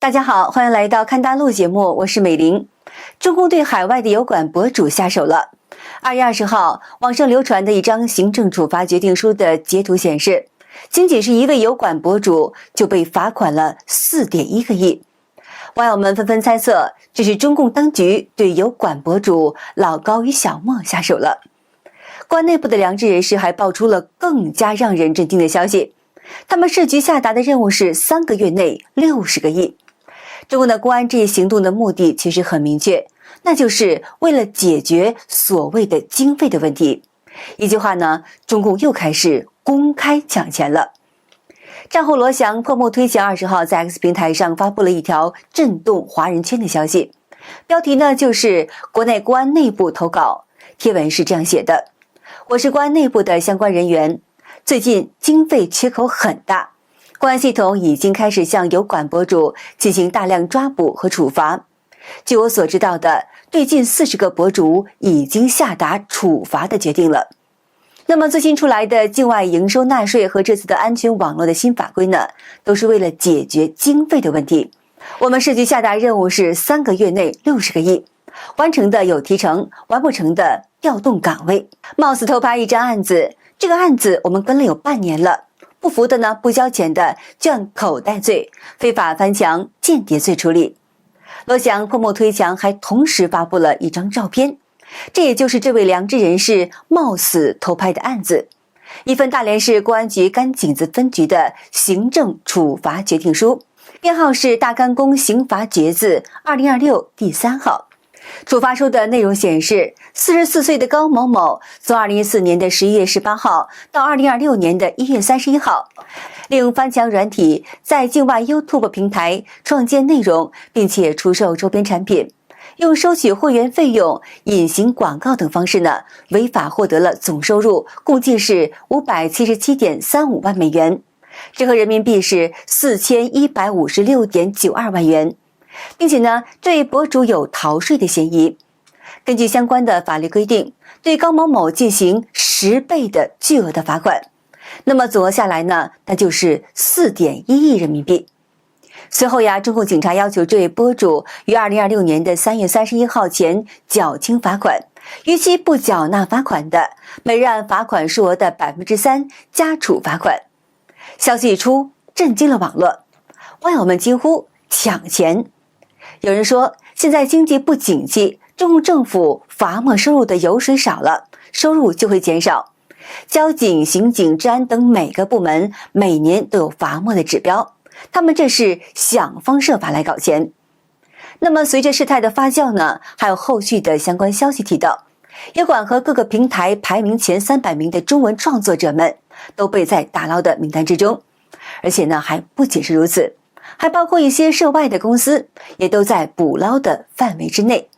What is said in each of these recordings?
大家好，歡迎來到看大陸節目，我是美玲。中共對海外的油管博主下手了。2月20號，網上流傳的一張行政處罰決定書的截圖顯示，僅僅是一位油管博主就被罰款了4.1個億。網友們紛紛猜測，這是中共當局對油管博主老高與小莫下手了。公安內部的良知人士還爆出了更加讓人震驚的消息，他們設局下達的任務是3個月內60個億。中共的公安這一行動的目的其實很明確，那就是為了解決所謂的經費的問題。一句話呢，中共又開始公開搶錢了。賬戶羅翔破木推牆20號在 X 平台上發布了一條震動華人圈的消息，標題呢就是國內公安內部投稿，貼文是這樣寫的：我是公安內部的相關人員，最近經費缺口很大，公安系統已經開始向油管博主進行大量抓捕和處罰。據我所知道的，對近40個博主已經下達處罰的決定了。那麼最新出來的境外營收納稅和這次的安全網絡的新法規呢，都是為了解決經費的問題。我們設局下達任務是3個月內60個億，完成的有提成，完不成的調動崗位。貌似偷拍一張案子，這個案子我們跟了有半年了。不服的呢，不交錢的就按口袋罪、非法翻牆、間諜罪處理。羅翔破木推牆還同時發布了一張照片，這也就是這位良知人士貌似偷拍的案子，一份大連市公安局甘井子分局的行政處罰決定書，編號是大甘宮刑罰決字2026第3號。處罰書的內容顯示，44歲的高某某從2014年的11月18號到2026年的1月31號，利用翻牆軟體在境外 YouTube 平台創建內容，並且出售周邊產品，用收取會員費用、隱形廣告等方式呢，違法獲得了總收入共計是577.35萬美元，折合人民幣是4156.92萬元。並且呢，這位博主有逃稅的嫌疑。根據相關的法律規定，對高某某進行10倍的巨額的罰款。那麼總額下來呢，那就是4.1億人民幣。隨後呀，中共警察要求這位博主於2026年的3月31號前繳清罰款，逾期不繳納罰款的，每日按罰款數額的3%加處罰款。消息一出，震驚了網絡，網友們驚呼搶錢。有人說，現在經濟不景氣，中共政府罰沒收入的油水少了，收入就會減少。交警、刑警、治安等每個部門每年都有罰沒的指標，他們這是想方設法來搞錢。那麼隨着事態的發酵呢，還有後續的相關消息提到，油管和各個平台排名前300名的中文創作者們都被在打撈的名單之中，而且呢，還不僅是如此。還包括一些涉外的公司，也都在捕撈的範圍之內。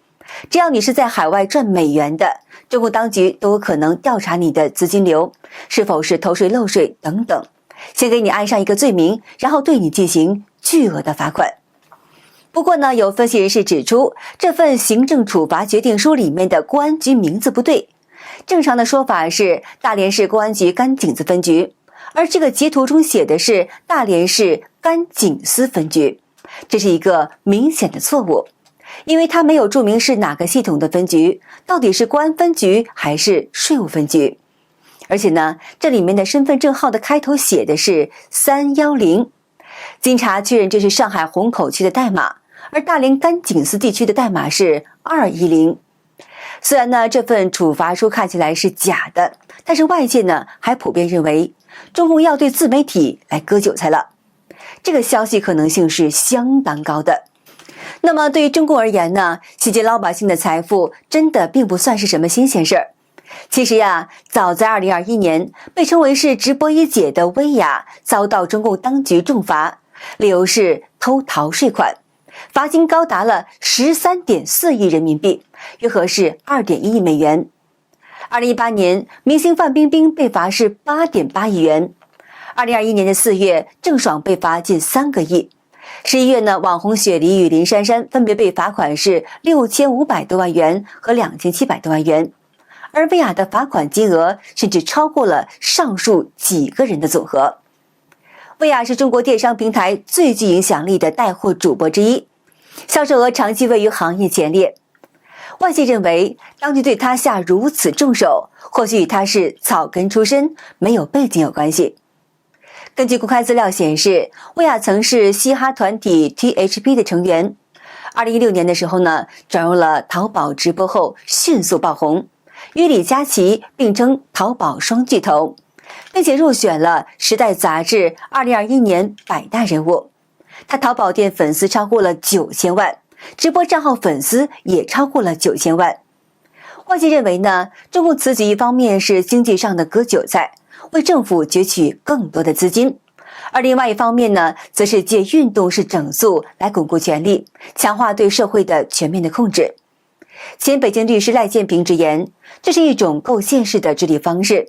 只要你是在海外賺美元的，中共當局都有可能調查你的資金流，是否是偷稅漏稅等等，先給你安上一個罪名，然後對你進行巨額的罰款。不過呢，有分析人士指出，這份行政處罰決定書裡面的公安局名字不對，正常的說法是大連市公安局甘井子分局。而這個截圖中寫的是大連市甘井司分局，這是一個明顯的錯誤，因為它沒有注明是哪個系統的分局，到底是公安分局還是稅務分局。而且呢，這裡面的身份證號的開頭寫的是310，經查確認這是上海虹口區的代碼，而大連甘井司地區的代碼是210。雖然呢，這份處罰書看起來是假的，但是外界呢還普遍認為中共要對自媒體來割韭菜了，這個消息可能性是相當高的。那麼對於中共而言呢，洗劫老百姓的財富真的並不算是什麼新鮮事兒。其實呀，早在2021年，被稱為是直播一姐的薇婭遭到中共當局重罰，理由是偷逃稅款，罰金高達了13.4億人民幣，約合是2.1億美元。2018年，明星范冰冰被罰是8.8億元。2021年的4月，鄭爽被罰近3個億。11月呢，網紅雪梨與林珊珊分別被罰款是6500多萬元和2700多萬元，而薇婭的罰款金額甚至超過了上述幾個人的總和。薇婭是中國電商平台最具影響力的帶貨主播之一，銷售額長期位於行業前列。外界認為，當局對他下如此重手，或許與他是草根出身、沒有背景有關係。根據公開資料顯示，薇婭曾是嘻哈團體 THP 的成員。2016年的時候呢，轉入了淘寶直播後迅速爆紅，與李佳琦並稱淘寶雙巨頭，並且入選了《時代》雜誌2021年100大人物。他淘寶店粉絲超過了9000萬，直播賬號粉絲也超過了9000萬。外界認為呢，中共此舉一方面是經濟上的割韭菜，為政府攫取更多的資金，而另外一方面呢，則是借運動式整肅來鞏固權力，強化對社會的全面的控制。前北京律師賴建平直言，這是一種構陷式的治理方式。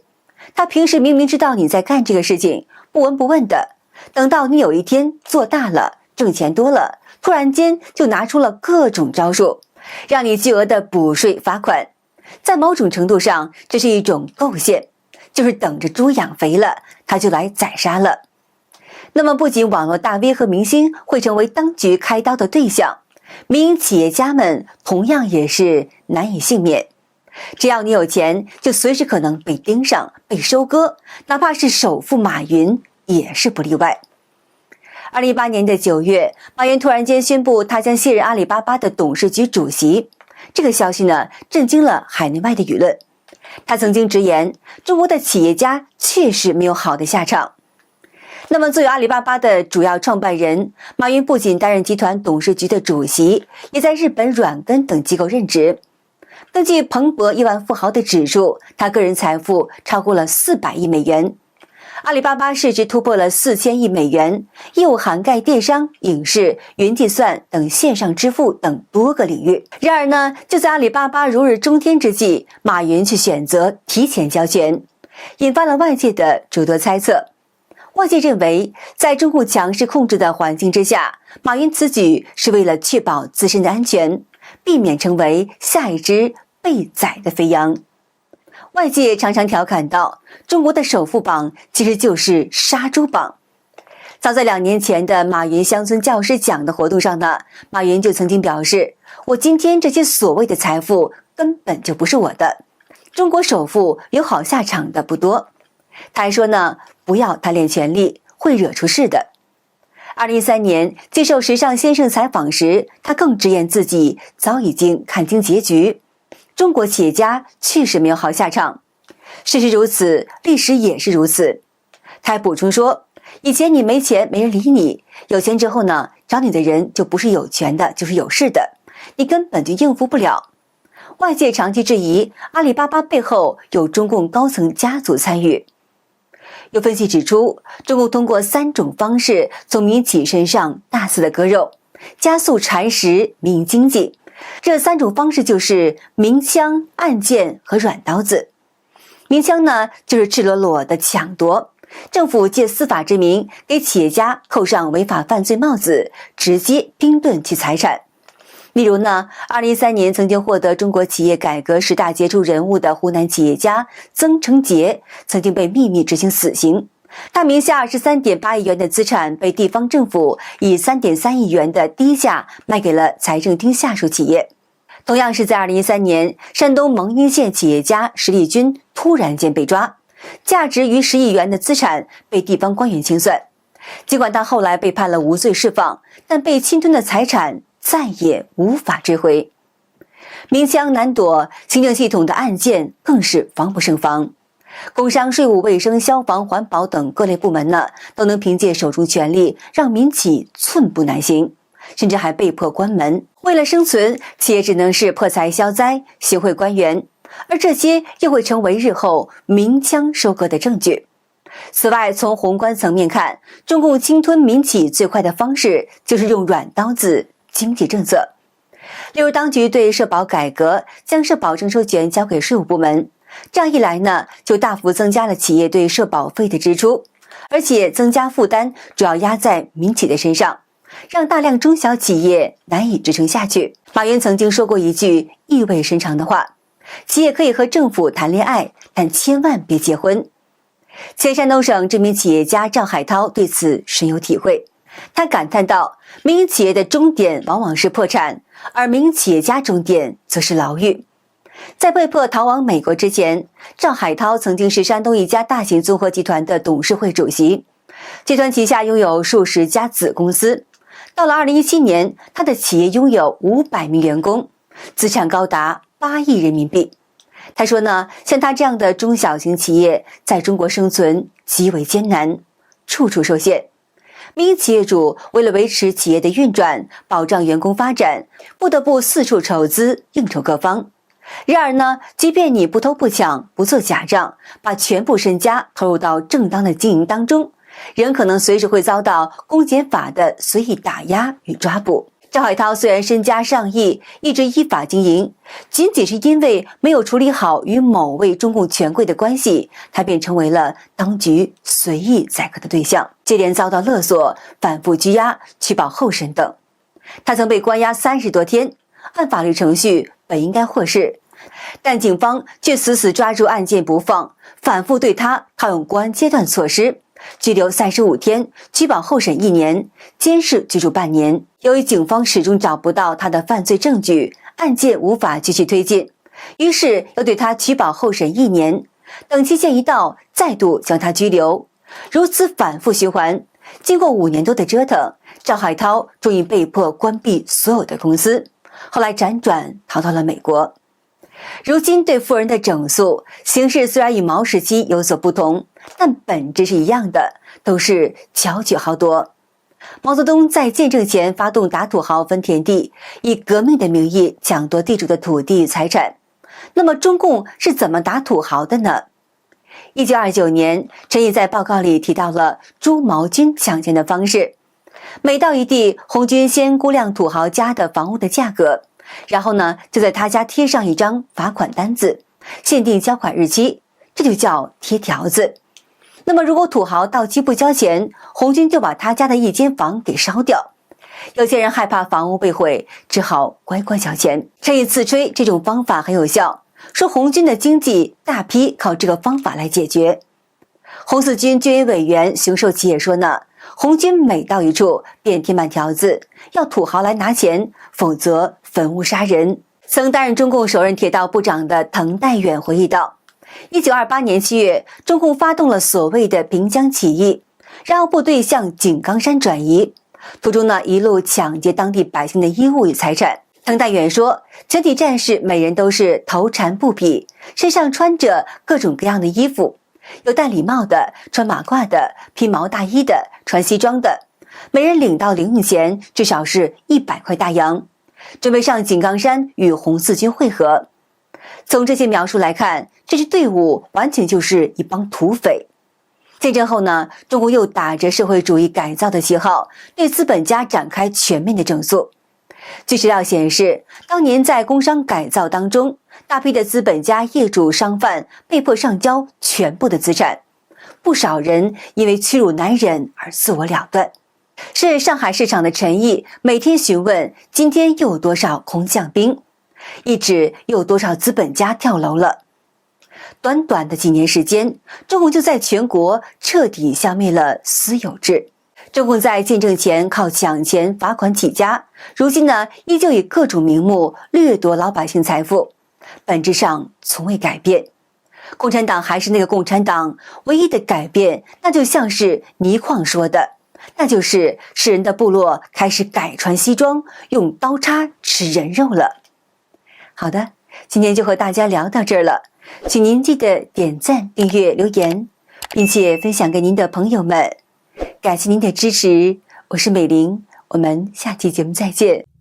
他平時明明知道你在幹這個事情，不聞不問的，等到你有一天做大了，掙錢多了，突然間就拿出了各種招數，讓你巨額的補稅罰款。在某種程度上，這是一種構陷，就是等着豬養肥了，他就來宰殺了。那麼不僅網絡大 V 和明星會成為當局開刀的對象，民營企業家們同樣也是難以幸免。只要你有錢，就隨時可能被盯上、被收割，哪怕是首富馬雲也是不例外。2018年的9月，馬雲突然間宣布他將卸任阿里巴巴的董事局主席，這個消息呢，震驚了海內外的輿論。他曾經直言，中國的企業家確實沒有好的下場。那麼作為阿里巴巴的主要創辦人，馬雲不僅擔任集團董事局的主席，也在日本軟根等機構任職。根據彭博億萬富豪的指數，他個人財富超過了400億美元。阿里巴巴市值突破了4000億美元，業務涵蓋電商、影視、雲計算等線上支付等多個領域。然而呢，就在阿里巴巴如日中天之際，馬雲卻選擇提前交權，引發了外界的諸多猜測。外界認為，在中共強勢控制的環境之下，馬雲此舉是為了確保自身的安全，避免成為下一隻被宰的肥羊。外界常常調侃道，中國的首富榜其實就是殺豬榜。早在2年前的馬雲鄉村教師獎的活動上呢，馬雲就曾經表示，我今天這些所謂的財富根本就不是我的，中國首富有好下場的不多。他還說呢，不要貪戀權力，會惹出事的。2013年接受時尚先生採訪時，他更直言自己早已經看清結局，中國企業家確實沒有好下場。事實如此，歷史也是如此。他還補充說，以前你沒錢沒人理你，有錢之後呢，找你的人就不是有權的，就是有勢的，你根本就應付不了。外界長期質疑阿里巴巴背後有中共高層家族參與。有分析指出，中共通過3種方式從民企身上大肆的割肉，加速蚕食民營經濟。這3種方式就是明槍、暗箭和軟刀子。明槍呢，就是赤裸裸的搶奪，政府借司法之名給企業家扣上違法犯罪帽子，直接冰燉其財產。例如呢，2013年曾經獲得中國企業改革10大傑出人物的湖南企業家曾成杰，曾經被秘密執行死刑。他名下23.8億元的資產被地方政府以3.3億元的低價賣給了財政廳下屬企業。同樣是在2013年，山東蒙陰縣企業家石立軍突然間被抓，價值逾10億元的資產被地方官員清算。儘管他後來被判了無罪釋放，但被侵吞的財產再也無法追回。明槍難躲，行政系統的暗箭更是防不勝防。工商、稅務、衛生、消防、環保等各類部門呢，都能憑借手中權力讓民企寸步難行，甚至還被迫關門。為了生存，企業只能是破財消災，行賄官員，而這些又會成為日後明槍收割的證據。此外，從宏觀層面看，中共侵吞民企最快的方式就是用軟刀子經濟政策。例如，當局對社保改革，將社保徵收權交給稅務部門，這樣一來呢，就大幅增加了企業對社保費的支出，而且增加負擔主要壓在民企的身上，讓大量中小企業難以支撐下去。馬雲曾經說過一句意味深長的話：企業可以和政府談戀愛，但千萬別結婚。前山東省知名企業家趙海濤對此深有體會，他感嘆道：“民營企業的終點往往是破產，而民營企業家終點則是牢獄。”在被迫逃往美國之前，趙海濤曾經是山東一家大型綜合集團的董事會主席，集團旗下擁有數十家子公司。到了2017年，他的企業擁有500名員工，資產高達8億人民幣。他說呢，像他這樣的中小型企業在中國生存極為艱難，處處受限。民營企業主為了維持企業的運轉，保障員工發展，不得不四處籌資，應酬各方。然而呢，即便你不偷不搶，不做假賬，把全部身家投入到正當的經營當中，仍可能隨時會遭到公檢法的隨意打壓與抓捕。趙海濤雖然身家上億，一直依法經營，僅是因為沒有處理好與某位中共權貴的關係，他便成為了當局隨意宰割的對象，接連遭到勒索、反覆拘押、取保候審等。他曾被關押30多天，按法律程序本應該獲釋，但警方卻死死抓住案件不放，反覆對他套用國安階段措施，拘留35天，取保候審1年，監視居住半年。由于警方始終找不到他的犯罪證據，案件無法繼續推進，於是又對他取保候審1年，等期限一到，再度將他拘留。如此反覆循環，經過5年多的折騰，趙海濤終於被迫關閉所有的公司，後來輾轉逃到了美國。如今對富人的整肅形式雖然與毛時期有所不同，但本質是一樣的，都是巧取豪奪。毛澤東在建政前發動打土豪分田地，以革命的名義搶奪地主的土地與財產。那麼中共是怎麼打土豪的呢？1929年，陳毅在報告裡提到了朱毛軍搶錢的方式。每到一地，紅軍先估量土豪家的房屋的價格，然後呢，就在他家貼上一張罰款單子，限定交款日期，這就叫貼條子。那麼如果土豪到期不交錢，紅軍就把他家的一間房給燒掉。有些人害怕房屋被毀，只好乖乖交錢。陳毅自吹這種方法很有效，說紅軍的經濟大批靠這個方法來解決。紅四軍軍委委員熊壽奇也說呢，紅軍每到一處便貼滿條子，要土豪來拿錢，否則焚屋殺人。曾擔任中共首任鐵道部長的滕代遠回憶道，1928年7月，中共發動了所謂的平江起義，然後部隊向井岡山轉移，途中呢一路搶劫當地百姓的衣物與財產。滕代遠說，全體戰士每人都是頭纏布匹，身上穿着各種各樣的衣服，有戴禮帽的，穿馬褂的，披毛大衣的，穿西裝的，每人領到零用錢至少是100塊大洋，準備上井岡山與紅四軍會合。從這些描述來看，這支隊伍完全就是一幫土匪。建政後呢，中共又打着社會主義改造的旗號，對資本家展開全面的整肅。據史料顯示，當年在工商改造當中，大批的資本家、業主、商販被迫上交全部的資產，不少人因為屈辱難忍而自我了斷。是上海市場的陳毅每天詢問今天又有多少空降兵，一指又有多少資本家跳樓了。短短的幾年時間，中共就在全國徹底消滅了私有制。中共在建政前靠搶錢罰款起家，如今呢依舊以各種名目掠奪老百姓財富，本質上從未改變。共產黨還是那個共產黨，唯一的改變那就像是倪匡說的，那就是世人的部落開始改穿西裝，用刀叉吃人肉了。好的，今天就和大家聊到這兒了，請您記得點讚、訂閱、留言，並且分享給您的朋友們。感謝您的支持，我是美玲，我們下期節目再見。